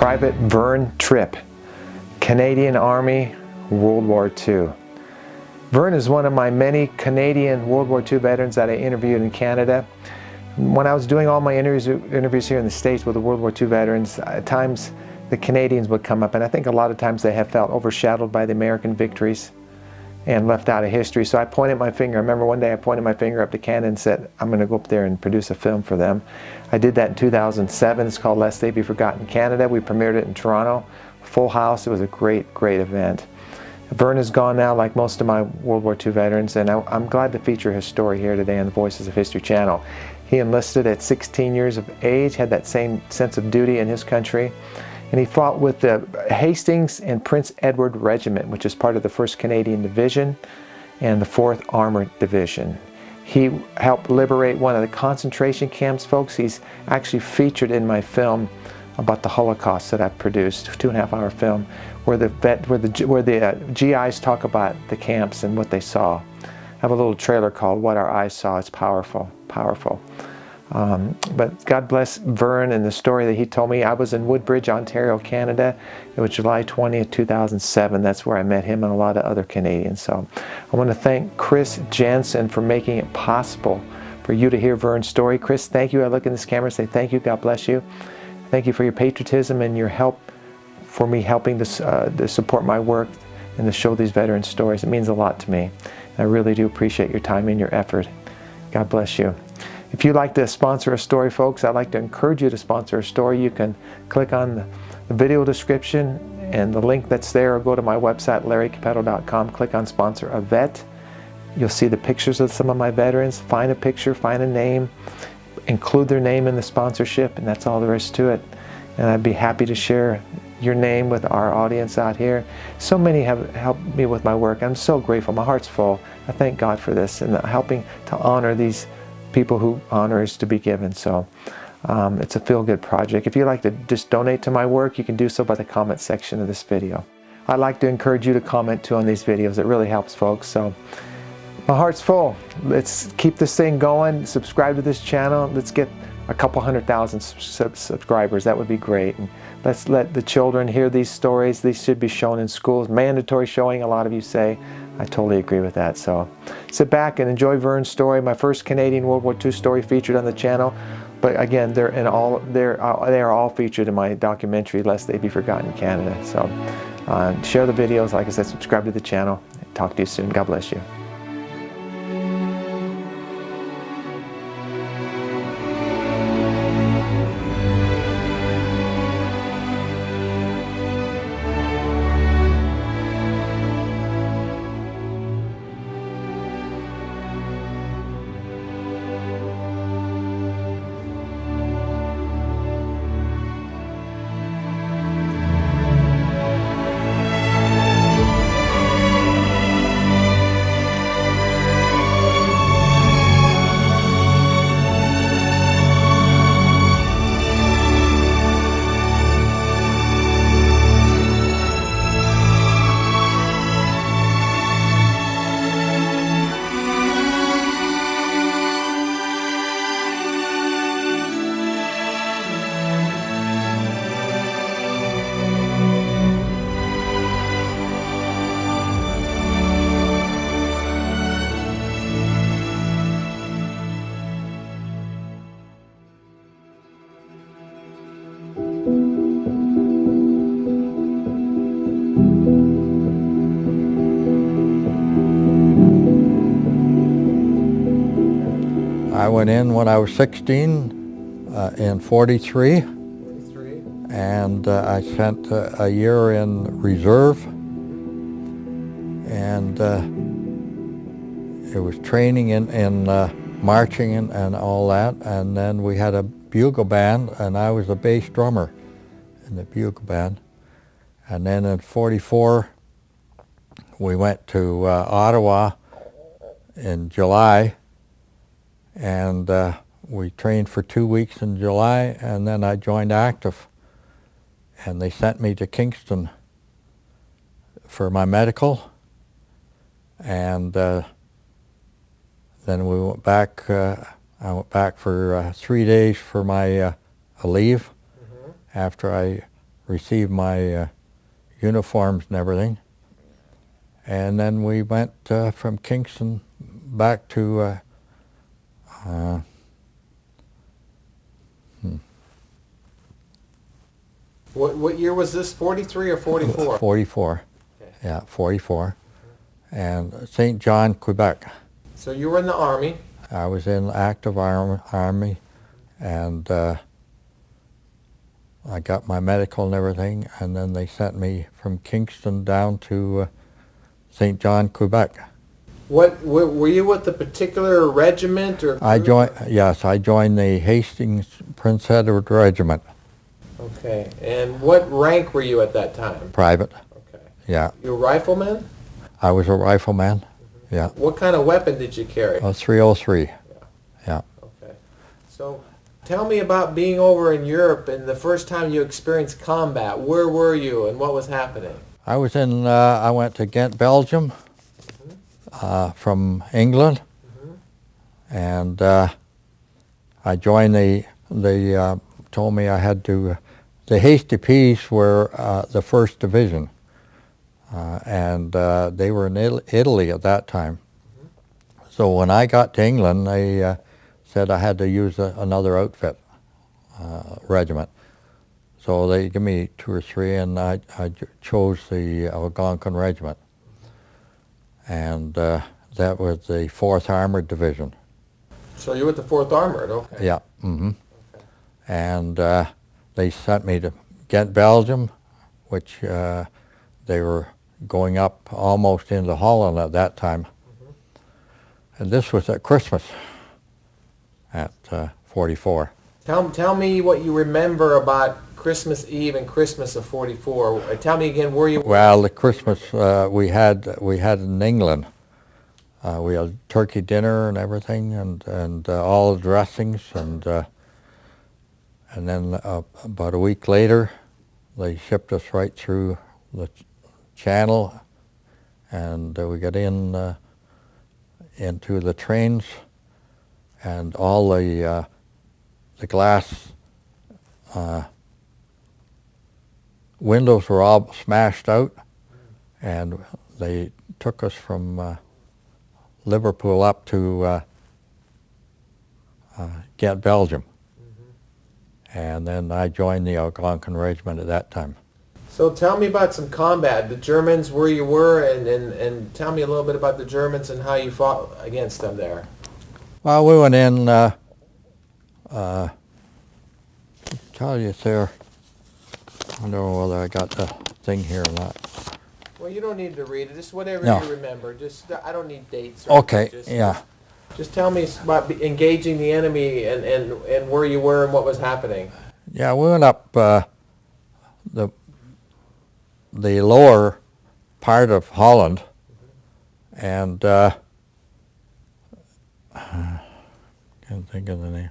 Private Vern Tripp, Canadian Army, World War II. Vern is one of my many Canadian World War II veterans that I interviewed in Canada. When I was doing all my interviews here in the States with the World War II veterans, at times the Canadians would come up, and I think a lot of times they have felt overshadowed by the American victories and left out of history. So I pointed my finger. I remember one day I pointed my finger up to Canada and said, I'm going to go up there and produce a film for them. I did that in 2007. It's called Lest They Be Forgotten Canada. We premiered it in Toronto. Full house. It was a great, great event. Vern is gone now, like most of my World War II veterans, and I'm glad to feature his story here today on the Voices of History channel. He enlisted at 16 years of age, had that same sense of duty in his country, and he fought with the Hastings and Prince Edward Regiment, which is part of the 1st Canadian Division and the 4th Armored Division. He helped liberate one of the concentration camps, folks. He's actually featured in my film about the Holocaust that I've produced, a 2.5-hour film, where the GIs talk about the camps and what they saw. I have a little trailer called What Our Eyes Saw. It's powerful, powerful. But God bless Vern and the story that he told me. I was in Woodbridge, Ontario, Canada. It was July 20th, 2007. That's where I met him and a lot of other Canadians. So I want to thank Chris Jansen for making it possible for you to hear Vern's story. Chris, thank you. I look in this camera and say thank you. God bless you. Thank you for your patriotism and your help for me helping to support my work and to show these veteran stories. It means a lot to me. And I really do appreciate your time and your effort. God bless you. If you'd like to sponsor a story, folks, I'd like to encourage you to sponsor a story. You can click on the video description and the link that's there, or go to my website, larrycappetto.com, click on Sponsor a Vet. You'll see the pictures of some of my veterans. Find a picture, find a name, include their name in the sponsorship, and that's all there is to it. And I'd be happy to share your name with our audience out here. So many have helped me with my work. I'm so grateful. My heart's full. I thank God for this and helping to honor these people who honor is to be given. So it's a feel-good project. If you'd like to just donate to my work, you can do so by the comment section of this video. I'd like to encourage you to comment too on these videos. It really helps, folks. So my heart's full. Let's keep this thing going. Subscribe to this channel. Let's get a couple 100,000 subscribers. That would be great. And let's let the children hear these stories. These should be shown in schools. Mandatory showing, a lot of you say. I totally agree with that. So sit back and enjoy Vern's story, my first Canadian World War II story featured on the channel. But again, they are all featured in my documentary, Lest They Be Forgotten Canada. So share the videos. Like I said, subscribe to the channel. Talk to you soon. God bless you. I went in when I was 16 in 43, and I spent a year in reserve, and it was training in marching and all that, and then we had a bugle band, and I was the bass drummer in the bugle band. And then in 44, we went to Ottawa in July, and we trained for 2 weeks in July, and then I joined active. And they sent me to Kingston for my medical, and then we went back. I went back for 3 days for my leave after I received my uniforms and everything. And then we went from Kingston back to What year was this? 43 or 44? 44. Okay. Yeah, 44. And St. John, Quebec. So you were in the Army. I was in active army, and I got my medical and everything, and then they sent me from Kingston down to St. John, Quebec. What were you with the particular regiment or? I joined the Hastings Prince Edward Regiment. Okay, and what rank were you at that time? Private. Okay. Yeah. You a rifleman? I was a rifleman. Yeah. What kind of weapon did you carry? A 303. Yeah. Okay. So tell me about being over in Europe and the first time you experienced combat. Where were you and what was happening? I was in, I went to Ghent, Belgium, from England, and I joined they told me I had to, the Hasty Peace were the 1st Division, and they were in Italy at that time. So when I got to England, they said I had to use another outfit, regiment. So they gave me 2 or 3, and I chose the Algonquin Regiment. And that was the 4th Armored Division. So you were with the 4th Armored, okay. Yeah. Okay. And they sent me to Ghent, Belgium, which they were going up almost into Holland at that time. And this was at Christmas at 44. Tell me what you remember about Christmas Eve and Christmas of 44. Tell me again where you were. Well, the Christmas we had in England. We had turkey dinner and everything, and all the dressings, and then about a week later, they shipped us right through the channel, and we got in into the trains, and all the glass windows were all smashed out, and they took us from Liverpool up to Ghent, Belgium. And then I joined the Algonquin Regiment at that time. So tell me about some combat, the Germans, where you were, and tell me a little bit about the Germans and how you fought against them there. Well, we went in, tell you there, I don't know whether I got the thing here or not. Well, you don't need to read it, just whatever No. you remember. Just I don't need dates. Or Okay, anything. yeah. Just tell me about engaging the enemy and where you were and what was happening. Yeah, we went up the lower part of Holland, and can't think of the name.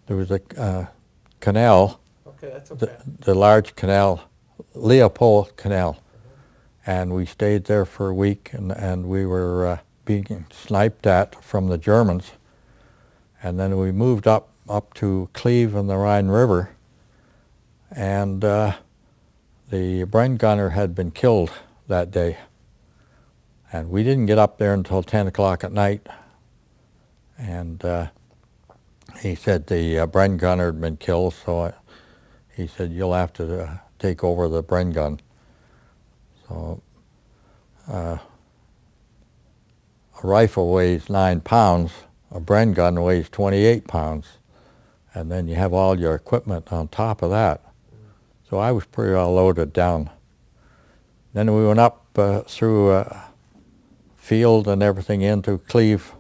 There was a canal, Okay, that's okay. the large canal, Leopold Canal, and we stayed there for a week, and we were being sniped at from the Germans, and then we moved up to Cleve and the Rhine River, and the Bren gunner had been killed that day, and we didn't get up there until 10 o'clock at night, and he said the Bren gunner had been killed, so he said, you'll have to take over the Bren gun. So a rifle weighs 9 pounds, a Bren gun weighs 28 pounds, and then you have all your equipment on top of that. So I was pretty well loaded down. Then we went up through a field and everything into Cleve,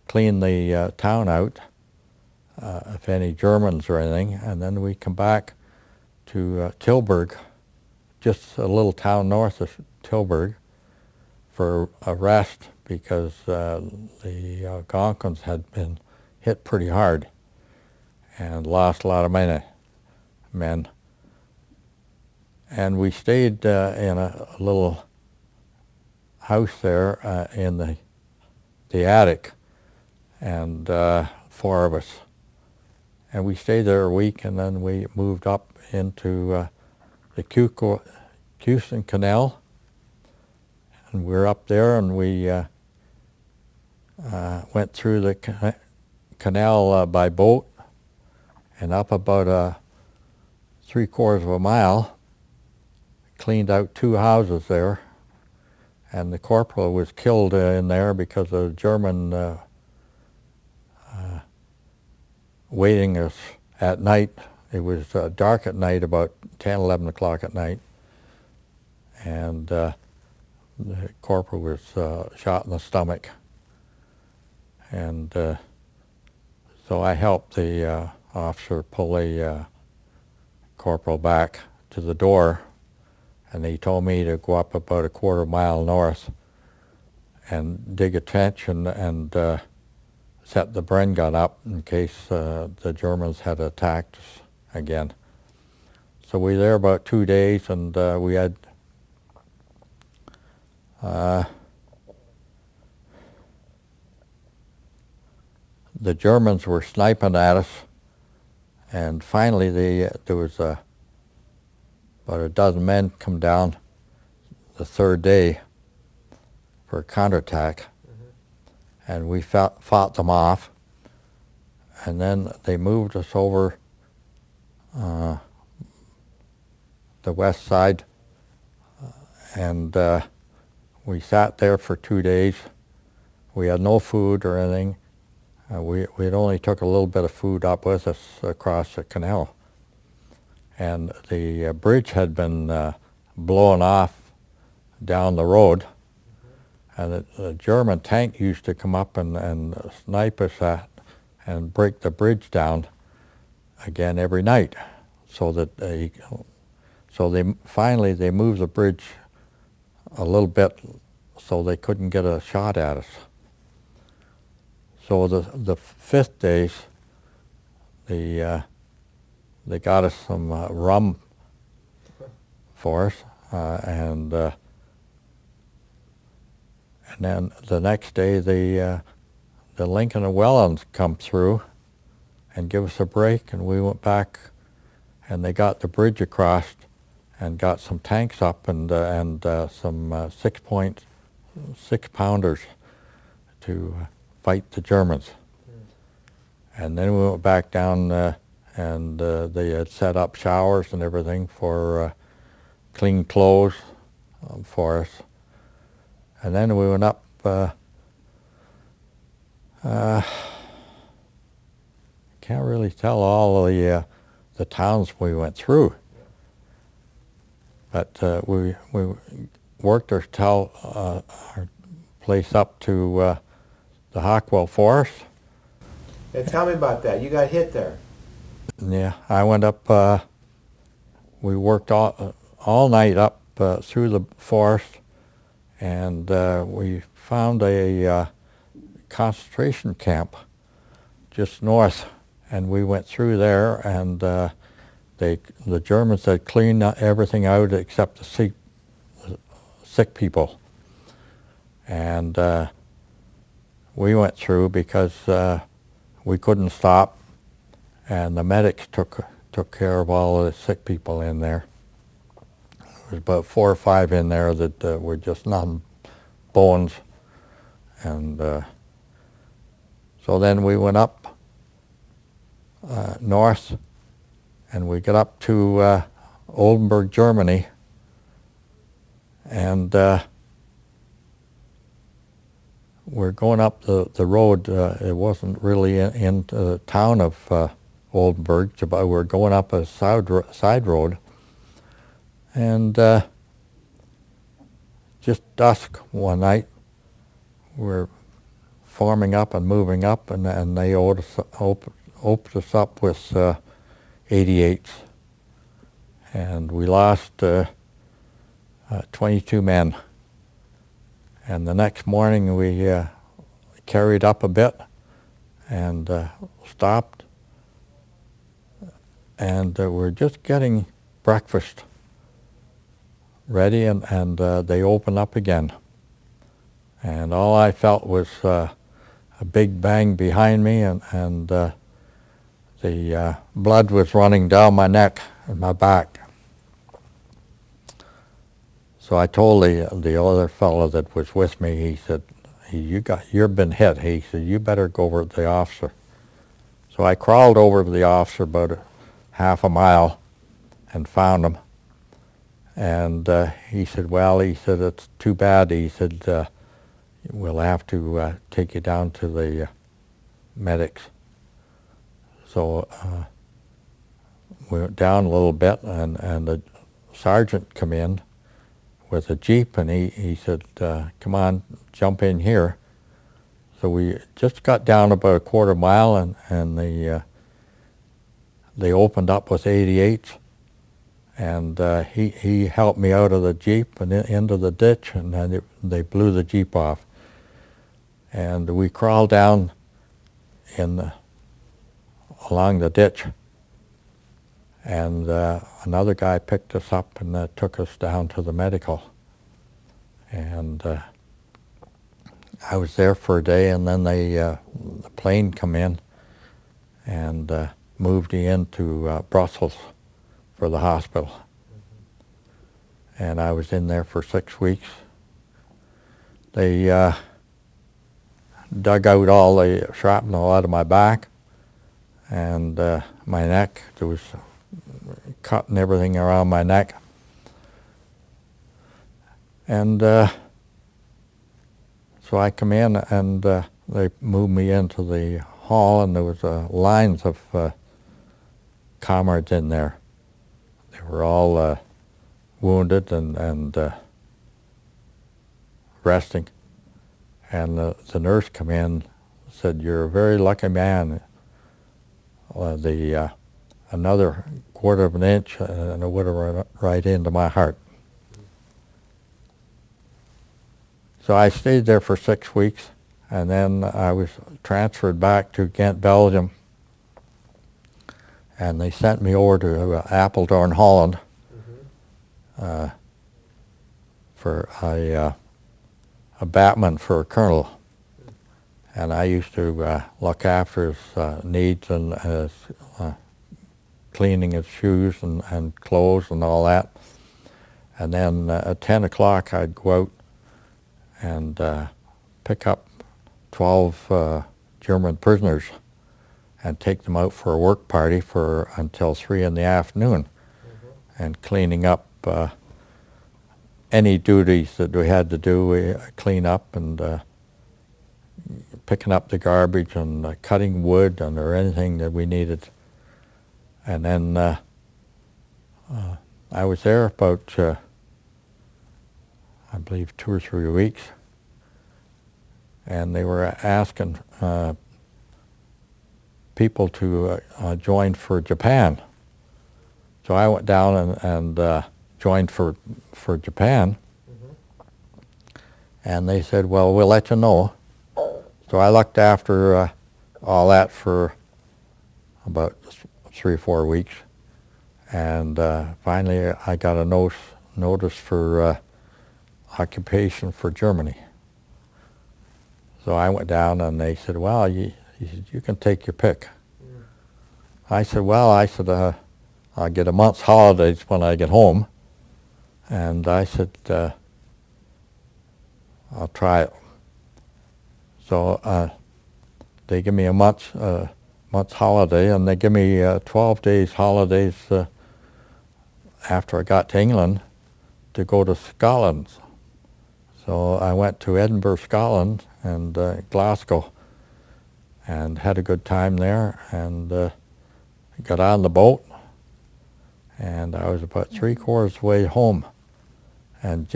clean the town out, if any Germans or anything, and then we come back to Tilburg, just a little town north of Tilburg, for a rest because the Algonquins had been hit pretty hard and lost a lot of men. And we stayed in a little house there in the attic, and 4 of us. and we stayed there a week, and then we moved up into the Houston Canal, and we were up there, and we went through the canal by boat, and up about 3/4 of a mile, cleaned out 2 houses there, and the corporal was killed in there because of German waiting us at night. It was dark at night, about 10, 11 o'clock at night, and the corporal was shot in the stomach. And so I helped the officer pull the corporal back to the door, and he told me to go up about 1/4 mile north and dig a trench and set the Bren gun up in case the Germans had attacked us again. So we were there about 2 days, and we had the Germans were sniping at us, and finally there was about a dozen men come down the 3rd day for a counterattack, and we fought them off, and then they moved us over the west side, and we sat there for 2 days. We had no food or anything. We had only took a little bit of food up with us across the canal, and the bridge had been blown off down the road, and the German tank used to come up and snipe us and break the bridge down again every night, so that they finally moved the bridge a little bit so they couldn't get a shot at us. So the 5th days, they got us some rum for us, and then the next day the Lincoln and Wellens come through and give us a break, and we went back, and they got the bridge across and got some tanks up and some 6-pounders to fight the Germans. And then we went back down, and they had set up showers and everything for clean clothes for us. And then we went up, can't really tell all the towns we went through, but we worked our place up to the Hockwell Forest. Yeah, tell me about that. You got hit there. Yeah, I went up, we worked all night up through the forest, and we found a concentration camp just north, and we went through there, and the Germans had cleaned everything out except the sick people. And we went through because we couldn't stop, and the medics took care of all the sick people in there. There was about 4 or 5 in there that were just numb bones, and so then we went up north, and we got up to Oldenburg, Germany, and we're going up the road. It wasn't really into the town of Oldenburg, but we're going up a side road, and just dusk one night, we're forming up and moving up, and they opened us up with 88s, and we lost 22 men. And the next morning we carried up a bit and stopped, and we're just getting breakfast ready, and they opened up again. And all I felt was a big bang behind me, and the the blood was running down my neck and my back. So I told the other fellow that was with me, he said, you've been hit. He said, you better go over to the officer. So I crawled over to the officer about half a mile and found him. And he said, well, he said, it's too bad. He said, we'll have to take you down to the medics. So we went down a little bit, and the sergeant come in with a Jeep, and he said, come on, jump in here. So we just got down about a quarter mile, and they opened up with 88s, and he helped me out of the Jeep and into the ditch, and then they blew the Jeep off. And we crawled down along the ditch, and another guy picked us up and took us down to the medical. And I was there for a day, and then the plane come in and moved me into Brussels for the hospital. And I was in there for 6 weeks. They dug out all the shrapnel out of my back and my neck. There was cutting everything around my neck. And so I come in, and they moved me into the hall, and there was lines of comrades in there. They were all wounded and resting. And the nurse come in and said, you're a very lucky man. Another quarter of an inch, and it would have run right into my heart. So I stayed there for 6 weeks, and then I was transferred back to Ghent, Belgium, and they sent me over to Apeldoorn, Holland, for a batman for a colonel. And I used to look after his needs and cleaning his shoes and clothes and all that. And then at 10 o'clock I'd go out and pick up 12 German prisoners and take them out for a work party until 3 in the afternoon, and cleaning up any duties that we had to do, we clean up, and picking up the garbage and cutting wood or anything that we needed. And then I was there about, I believe, 2 or 3 weeks, and they were asking people to join for Japan. So I went down and joined for Japan, and they said, well, we'll let you know. So I looked after all that for about 3 or 4 weeks, and finally I got a notice for occupation for Germany. So I went down, and they said, well, you can take your pick. I said, well, I'll get a month's holidays when I get home. And I said, I'll try it. So they give me a month's holiday, and they give me 12 days holidays after I got to England to go to Scotland. So I went to Edinburgh, Scotland, and Glasgow, and had a good time there, and got on the boat, and I was about 3/4 way home, and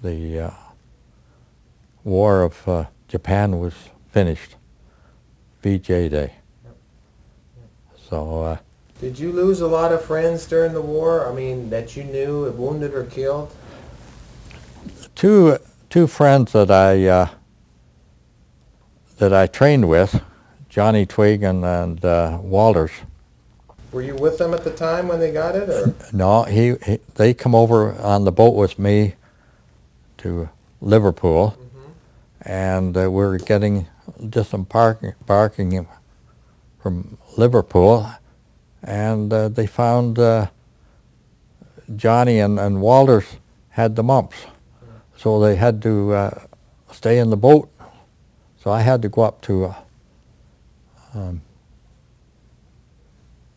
the War of Japan was finished, VJ Day. So. Did you lose a lot of friends during the war? I mean, that you knew, wounded or killed? Two friends that I trained with, Johnny Twig and Walters. Were you with them at the time when they got it, or? No, they come over on the boat with me to Liverpool, and we were getting disembarking from Liverpool, and they found Johnny and Walters had the mumps, so they had to stay in the boat. So I had to go up to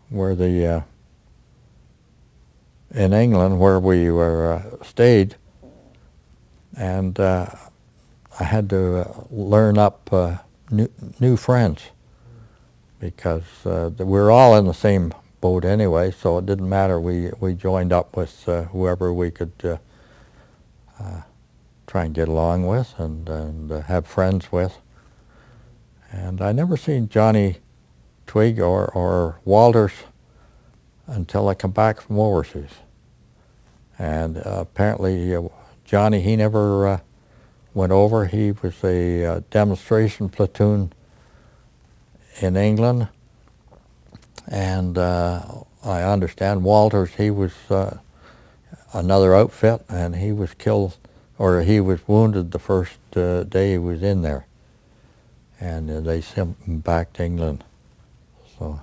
where the in England where we were stayed, and I had to learn up new friends, because we were all in the same boat anyway, so it didn't matter. We joined up with whoever we could try and get along with and have friends with. And I never seen Johnny Twig or Walters until I come back from overseas. And apparently Johnny, he never went over. He was a demonstration platoon in England. And I understand Walters, he was another outfit, and he was killed, or he was wounded the first day he was in there. And they sent him back to England. So.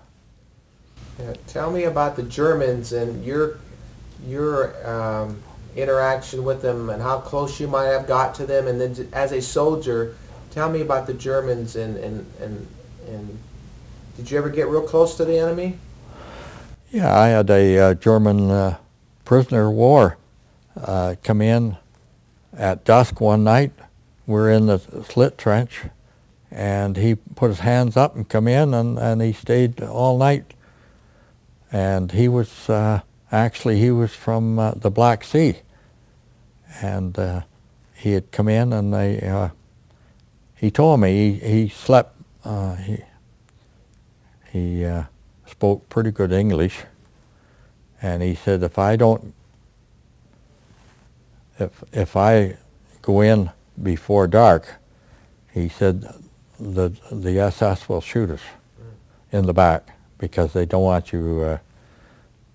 Yeah, tell me about the Germans and your interaction with them and how close you might have got to them, and then as a soldier, tell me about the Germans and did you ever get real close to the enemy? Yeah, I had a German prisoner of war come in at dusk one night. We're in the slit trench, and he put his hands up and come in, and he stayed all night. And he was actually, he was from the Black Sea, and he had come in, and he told me he slept. He spoke pretty good English, and he said, if I go in before dark, he said the SS will shoot us in the back, because they don't want you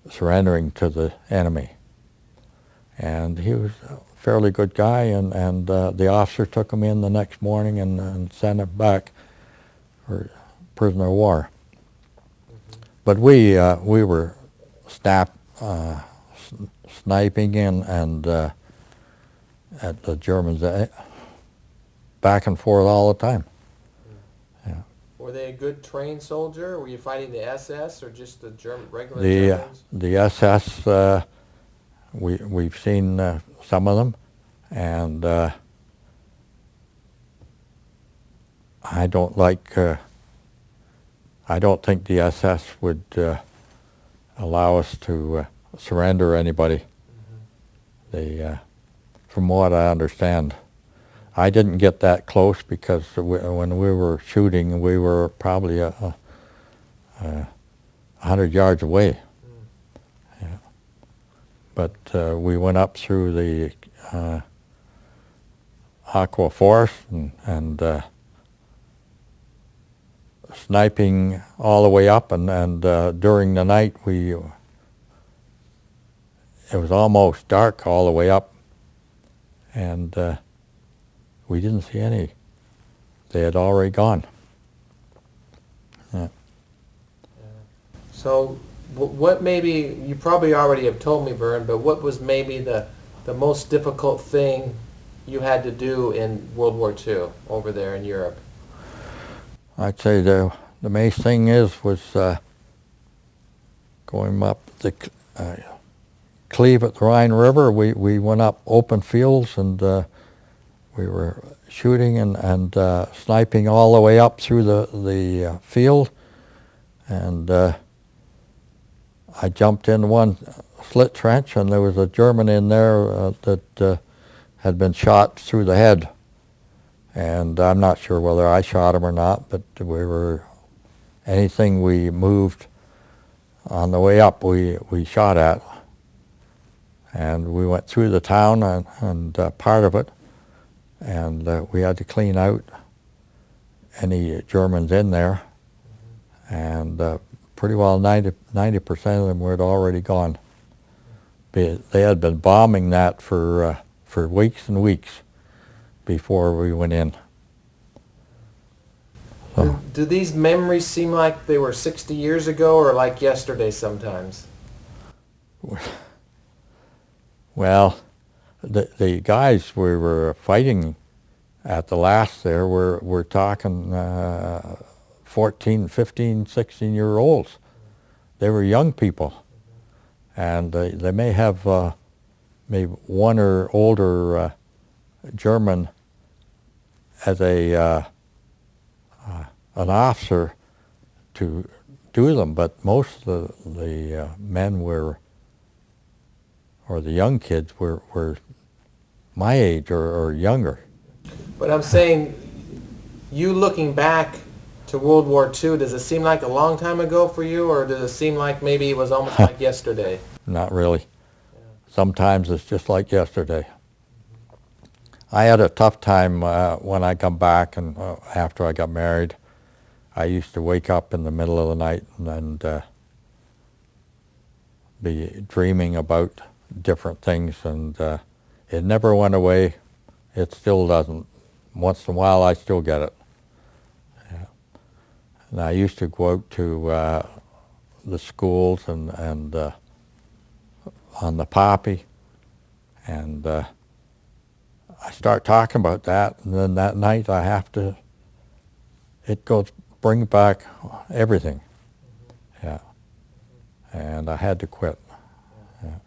surrendering to the enemy. And he was a fairly good guy, and the officer took him in the next morning and sent him back for prisoner of war. But we were sniping and at the Germans back and forth all the time. Yeah. Were they a good trained soldier? Were you fighting the SS or just the regular Germans? The SS, we've seen some of them, and I don't think the SS would allow us to surrender anybody. They, from what I understand, I didn't get that close, because when we were shooting, we were probably 100 yards away. Yeah. But we went up through the aqua forest and sniping all the way up, and during the night it was almost dark all the way up, and we didn't see any. They had already gone. Yeah. So what maybe, you probably already have told me, Vern, but what was maybe the most difficult thing you had to do in World War II over there in Europe? I'd say the main thing was going up the Cleve at the Rhine River. We went up open fields, and we were shooting and sniping all the way up through the field, and I jumped in one slit trench, and there was a German in there that had been shot through the head. And I'm not sure whether I shot him or not, but anything we moved on the way up, we shot at. And we went through the town and part of it, and we had to clean out any Germans in there. And pretty well 90% of them were already gone. They had been bombing that for weeks and weeks before we went in. So, Do these memories seem like they were 60 years ago or like yesterday sometimes? well, the guys we were fighting at the last there were talking 14, 15, 16-year-olds. They were young people, and they may have maybe one or older German as an officer to do them, but most of the men were, or the young kids were my age or younger. But I'm saying, you looking back to World War II, does it seem like a long time ago for you, or does it seem like maybe it was almost like yesterday? Not really. Sometimes it's just like yesterday. I had a tough time when I come back and after I got married. I used to wake up in the middle of the night and be dreaming about different things, and it never went away. It still doesn't. Once in a while I still get it. Yeah. And I used to go out to the schools and on the poppy, and I start talking about that, and then that night I have to, it goes, bring back everything. Yeah. And I had to quit. Yeah.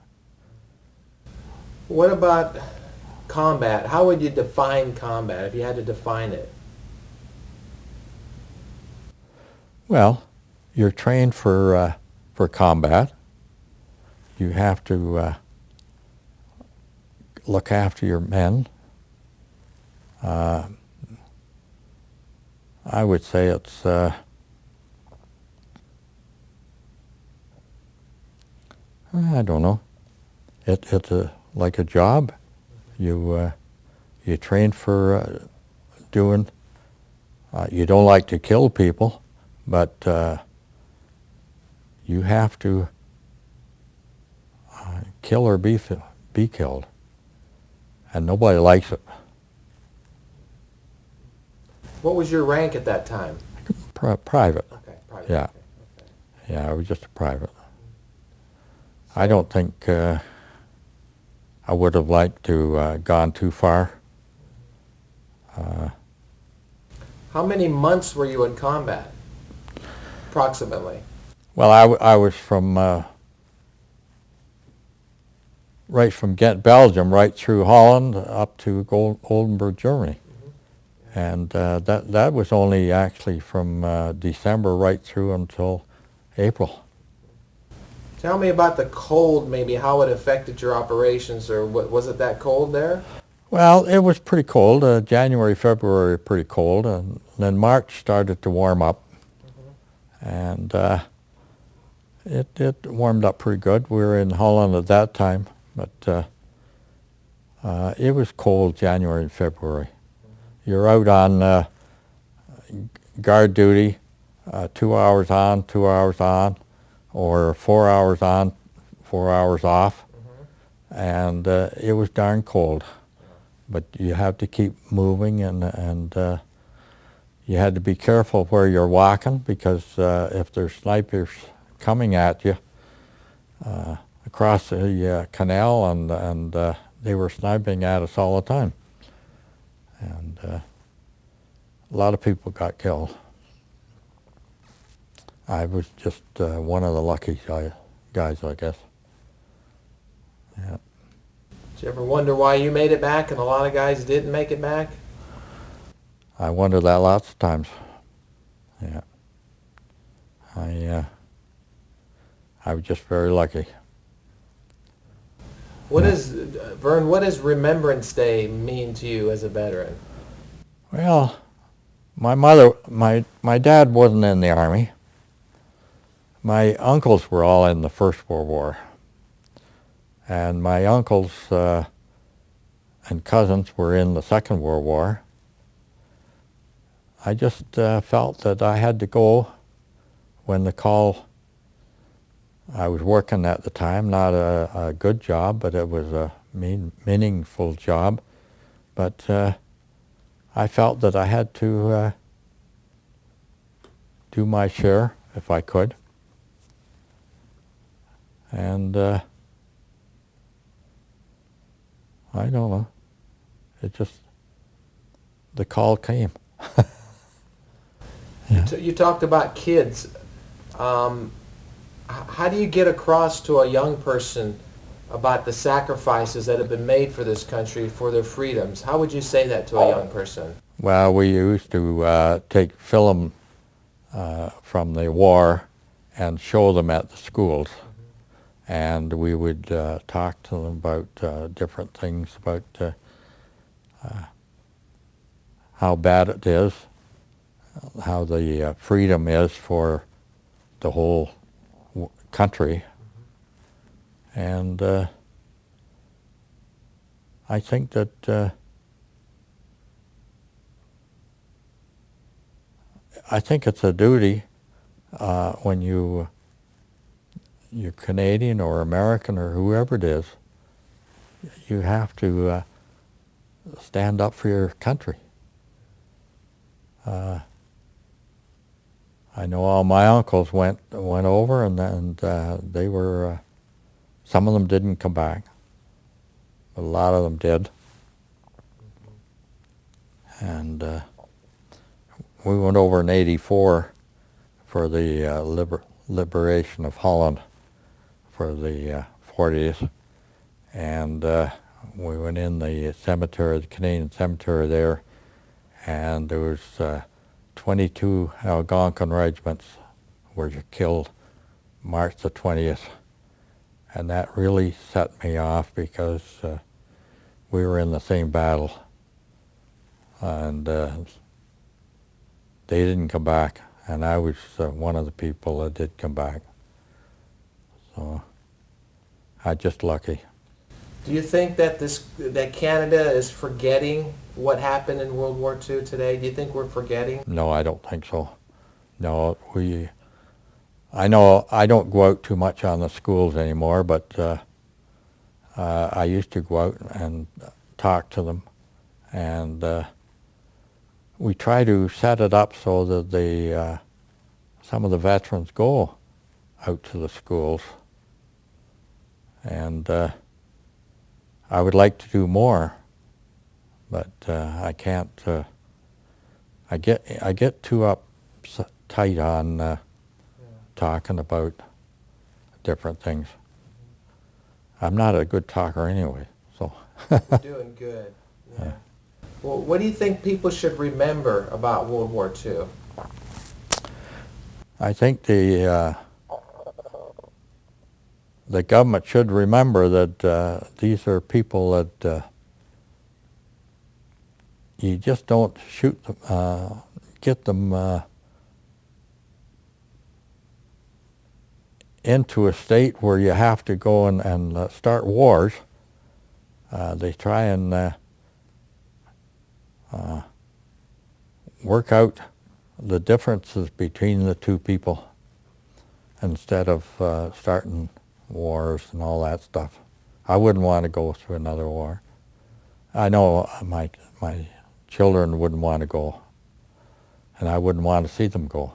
What about combat? How would you define combat if you had to define it? Well, you're trained for combat. You have to look after your men. I would say it's I don't know. It's like a job. You train for doing. You don't like to kill people, but you have to kill or be killed, and nobody likes it. What was your rank at that time? Private. Okay, private. Yeah. Okay. Yeah, I was just a private. I don't think I would have liked to gone too far. How many months were you in combat, approximately? Well, I was from right from Ghent, Belgium, right through Holland up to Oldenburg, Germany. And that was only actually from December right through until April. Tell me about the cold, maybe how it affected your operations, or was it that cold there? Well, it was pretty cold. January, February, pretty cold, and then March started to warm up, and it warmed up pretty good. We were in Holland at that time, but it was cold January and February. You're out on guard duty, 2 hours on, 2 hours on, or 4 hours on, 4 hours off, and it was darn cold. But you have to keep moving, and you had to be careful where you're walking, because if there's snipers coming at you across the canal, and they were sniping at us all the time. And a lot of people got killed. I was just one of the lucky guys, I guess. Yeah. Did you ever wonder why you made it back and a lot of guys didn't make it back? I wondered that lots of times. Yeah. I was just very lucky. Vern, what does Remembrance Day mean to you as a veteran? Well, my dad wasn't in the Army. My uncles were all in the First World War. And my uncles and cousins were in the Second World War. I just felt that I had to go when the call. I was working at the time, not a good job, but it was a meaningful job. But I felt that I had to do my share if I could. And I don't know. It just, the call came. Yeah. You talked about kids. How do you get across to a young person about the sacrifices that have been made for this country, for their freedoms? How would you say that to a young person? Well, we used to take film from the war and show them at the schools. And we would talk to them about different things, about how bad it is, how the freedom is for the whole country. And I think that I think it's a duty when you're Canadian or American or whoever it is, you have to stand up for your country. I know all my uncles went over, and they were, some of them didn't come back, but a lot of them did. And we went over in '84 for the liberation of Holland for the 40th, and we went in the cemetery, the Canadian cemetery there, and there was 22 Algonquin regiments were killed March the 20th, and that really set me off because we were in the same battle, and they didn't come back, and I was one of the people that did come back. So I'm just lucky. Do you think that that Canada is forgetting what happened in World War II today? Do you think we're forgetting? No, I don't think so. No, I know I don't go out too much on the schools anymore, but I used to go out and talk to them, and we try to set it up so that some of the veterans go out to the schools, and I would like to do more, but I can't. I get too uptight on talking about different things. I'm not a good talker anyway, so. You're doing good. Yeah. Well, what do you think people should remember about World War II? I think the government should remember that these are people that you just don't shoot them, get them into a state where you have to go and start wars. They try and work out the differences between the two people instead of starting wars and all that stuff. I wouldn't want to go through another war. I know my children wouldn't want to go, and I wouldn't want to see them go.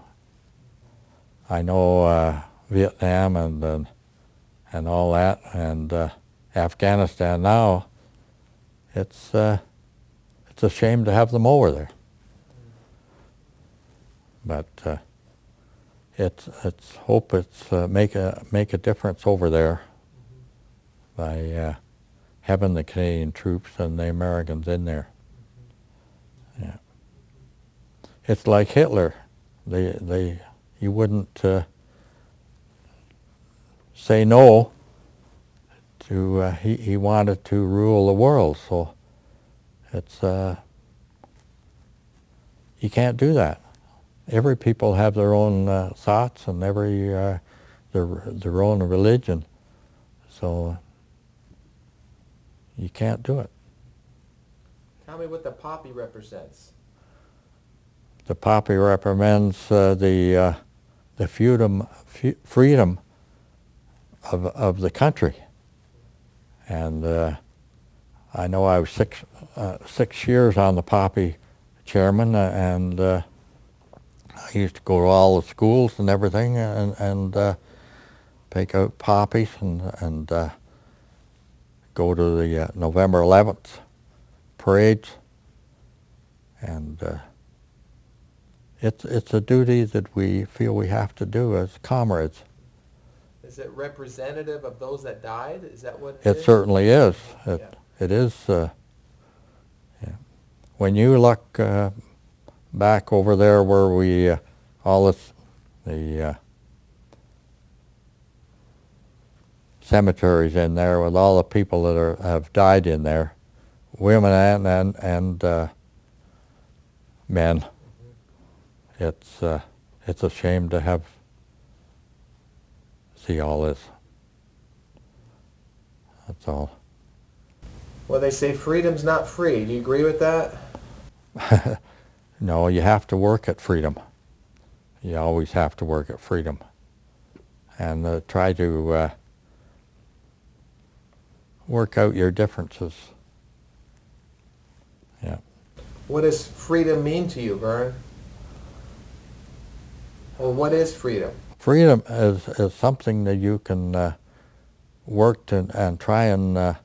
I know Vietnam and all that, and Afghanistan now. It's a shame to have them over there, but it's hope it's make a difference over there by having the Canadian troops and the Americans in there. Yeah, it's like Hitler. You wouldn't say no to he wanted to rule the world, so it's you can't do that. Every people have their own thoughts and their own religion, so you can't do it. Tell me what the poppy represents. The poppy represents the freedom of the country, and I know I was 6 years on the poppy chairman, and I used to go to all the schools and everything and pick out poppies and go to the November 11th parades. And it's a duty that we feel we have to do as comrades. Is it representative of those that died? Is that what It certainly is. It is. Yeah. When you look back over there where we all the cemeteries in there with all the people that have died in there, women and men. It's a shame to have see all this. That's all. Well, they say freedom's not free. Do you agree with that? No, you have to work at freedom. You always have to work at freedom, and try to work out your differences. Yeah. What does freedom mean to you, Vern? Well, what is freedom? Freedom is something that you can work to and try and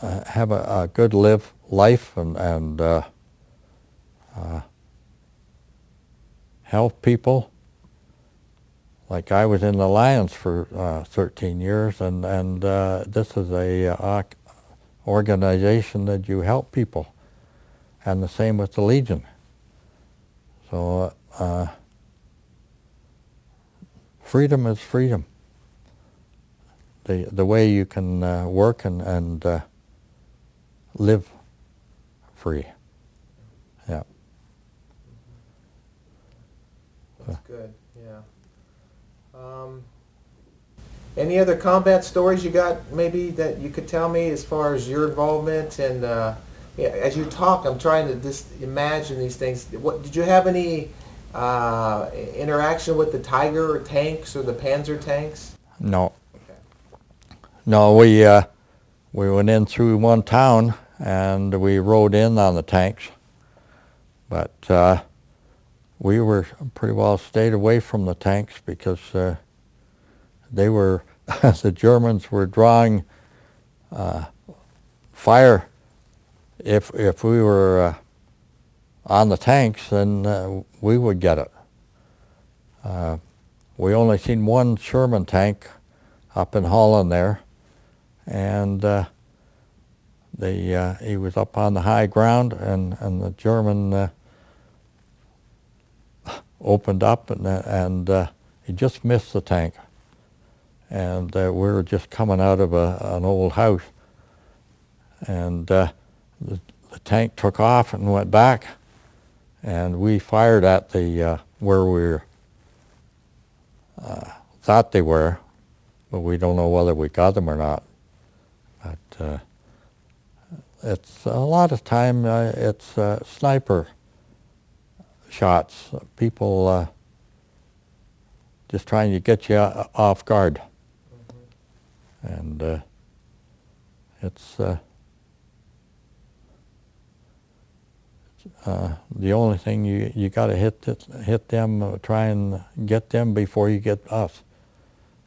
have a good life and help people. Like I was in the Lions for 13 years, and this is a organization that you help people, and the same with the Legion. So freedom is freedom. The way you can work and live free. Yeah. That's good. Yeah. Any other combat stories you got maybe that you could tell me as far as your involvement? And yeah, as you talk, I'm trying to just imagine these things. What did you have any interaction with the Tiger tanks or the Panzer tanks? No. Okay. No, we went in through one town and we rode in on the tanks, but we were pretty well stayed away from the tanks because they were the Germans were drawing fire. If we were on the tanks, then we would get it. We only seen one Sherman tank up in Holland there, and he was up on the high ground, and the German opened up, and he just missed the tank. And we were just coming out of an old house, and the tank took off and went back, and we fired at the where we thought they were, but we don't know whether we got them or not. But it's a lot of time it's sniper shots, people just trying to get you off guard. And it's the only thing you got to hit them, try and get them before you get us.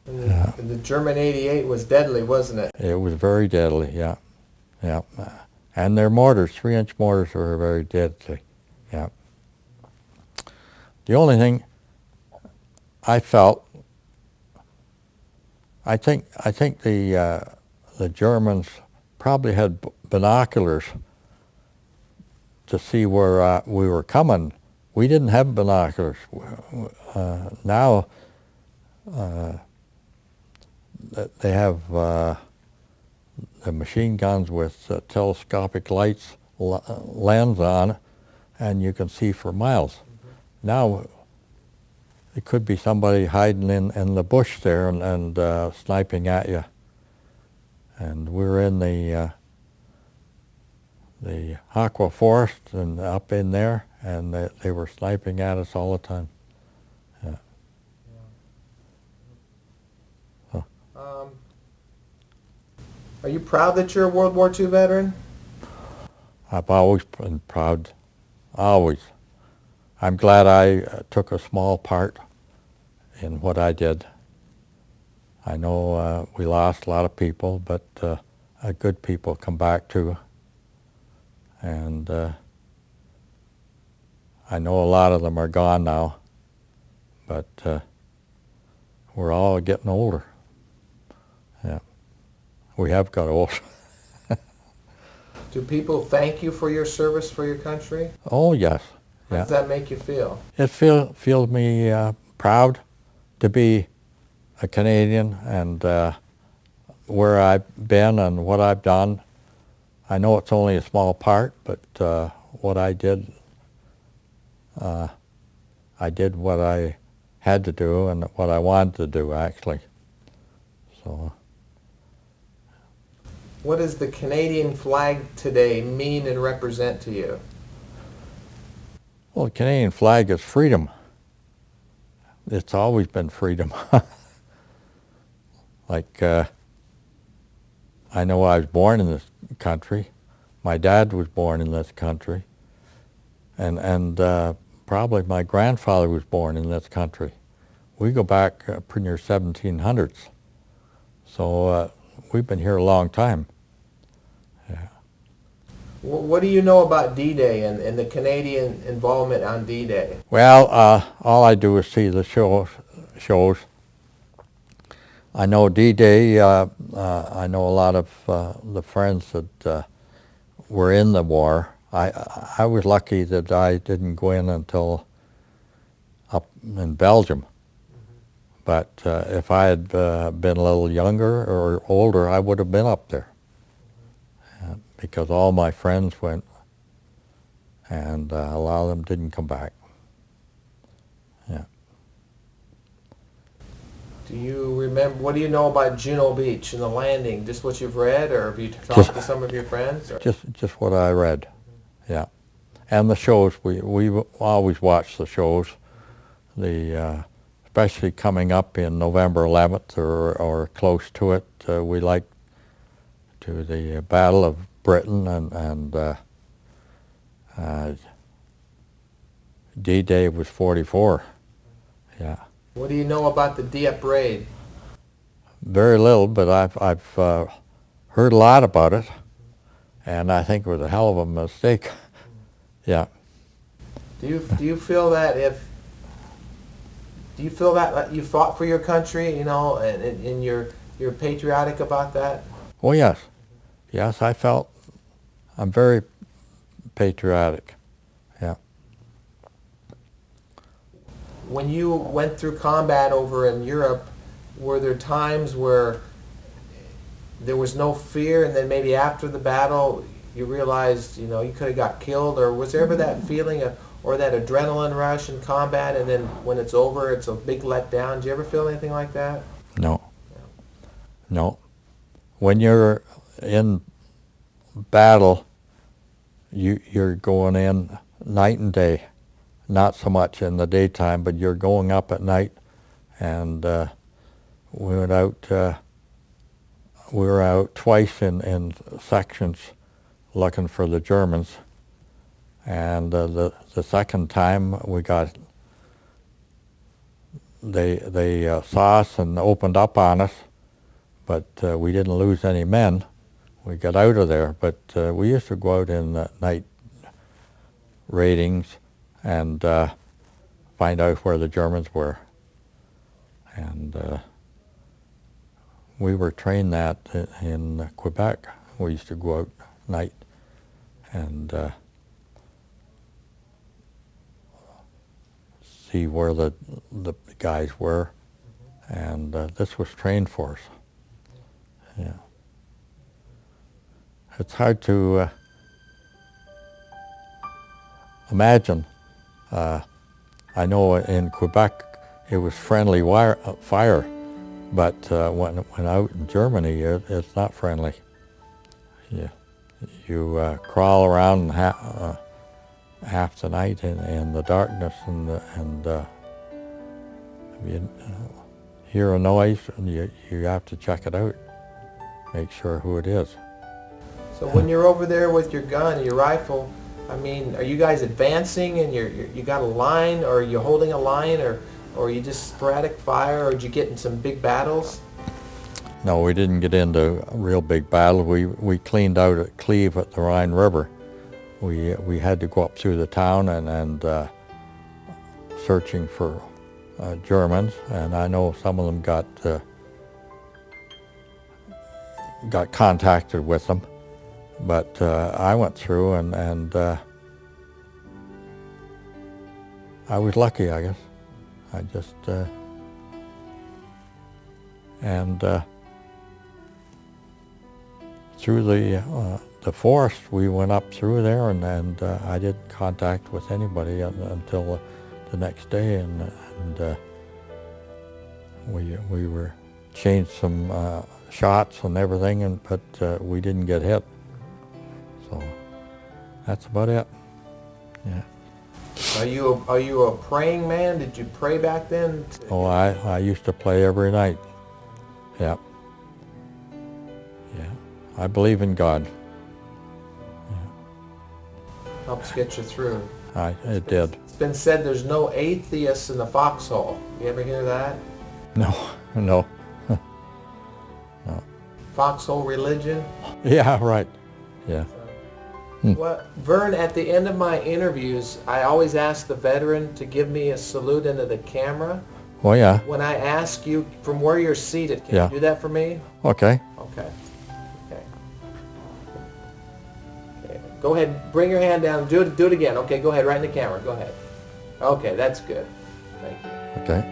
And the German 88 was deadly, wasn't it? It was very deadly, yeah, yeah. And their mortars, 3-inch mortars, were very deadly, yeah. The only thing I felt, I think the Germans probably had binoculars to see where we were coming. We didn't have binoculars. Now they have the machine guns with telescopic lights, lens on, and you can see for miles. Mm-hmm. Now it could be somebody hiding in the bush there and sniping at you. And we're in the aqua forest and up in there, and they were sniping at us all the time. Yeah. Yeah. Huh. Are you proud that you're a World War II veteran? I've always been proud, always. I'm glad I took a small part in what I did. I know we lost a lot of people, but good people come back too. And I know a lot of them are gone now, but we're all getting older. Yeah, we have got old. Do people thank you for your service for your country? Oh yes, How yeah. does that make you feel? It feels me proud to be a Canadian, and where I've been and what I've done. I know it's only a small part, but what I did what I had to do and what I wanted to do, actually. So, What does the Canadian flag today mean and represent to you? well, the Canadian flag is freedom. It's always been freedom. Like, I know I was born in this country. My dad was born in this country. And probably my grandfather was born in this country. We go back pretty near 1700s. So we've been here a long time. Yeah. What do you know about D-Day and the Canadian involvement on D-Day? Well, all I do is see the shows. I know D-Day. I know a lot of the friends that were in the war. I was lucky that I didn't go in until up in Belgium. But if I had been a little younger or older, I would have been up there. Because all my friends went, and a lot of them didn't come back. Yeah. Do you remember, what do you know about Juno Beach and the landing? Just what you've read, or have you talked to some of your friends? Or? Just what I read, yeah. And the shows, we always watch the shows, especially coming up in November 11th or close to it. We like to the Battle of Britain and D-Day was 44, yeah. What do you know about the Dieppe raid? Very little, but I've heard a lot about it, and I think it was a hell of a mistake. Yeah. Do you feel that you fought for your country, and you're patriotic about that? Oh yes, yes. I'm very patriotic. Yeah. When you went through combat over in Europe, were there times where there was no fear, and then maybe after the battle you realized you could have got killed, or was there ever that feeling or that adrenaline rush in combat, and then when it's over it's a big letdown? Do you ever feel anything like that? No. No. When you're in battle, you're going in night and day. Not so much in the daytime, but you're going up at night. And we went out. We were out twice in sections looking for the Germans. And the second time we got, they saw us and opened up on us, but we didn't lose any men. We got out of there, but we used to go out in night raidings and find out where the Germans were. And we were trained that in Quebec. We used to go out night and see where the guys were, and this was trained for us. Yeah. It's hard to imagine. I know in Quebec it was friendly fire, but when out in Germany it's not friendly. Yeah. You crawl around half the night in the darkness, and you hear a noise, and you have to check it out, make sure who it is. So when you're over there with your gun, your rifle, I mean, are you guys advancing and you got a line, or are you holding a line, or are you just sporadic fire, or did you get in some big battles? No, we didn't get into a real big battle. We cleaned out at Cleve at the Rhine River. We had to go up through the town and searching for Germans, and I know some of them got contacted with them, but I went through and I was lucky, I guess. I just through the forest, we went up through there, and I didn't contact with anybody until the next day, and we were changed some shots and everything, but we didn't get hit. So that's about it. Yeah. Are you a praying man? Did you pray back then? Oh, I used to play every night. Yeah. Yeah. I believe in God. Helps get you through. It did. It's been said there's no atheists in the foxhole. You ever hear that? No, no. Foxhole religion? Yeah, right. Yeah. Well, Vern, at the end of my interviews, I always ask the veteran to give me a salute into the camera. Oh, yeah. When I ask you from where you're seated, can Yeah. you do that for me? Okay. Okay. Okay. Okay. Go ahead, bring your hand down. Do it again. Okay, go ahead, right in the camera. Go ahead. Okay, that's good. Thank you. Okay.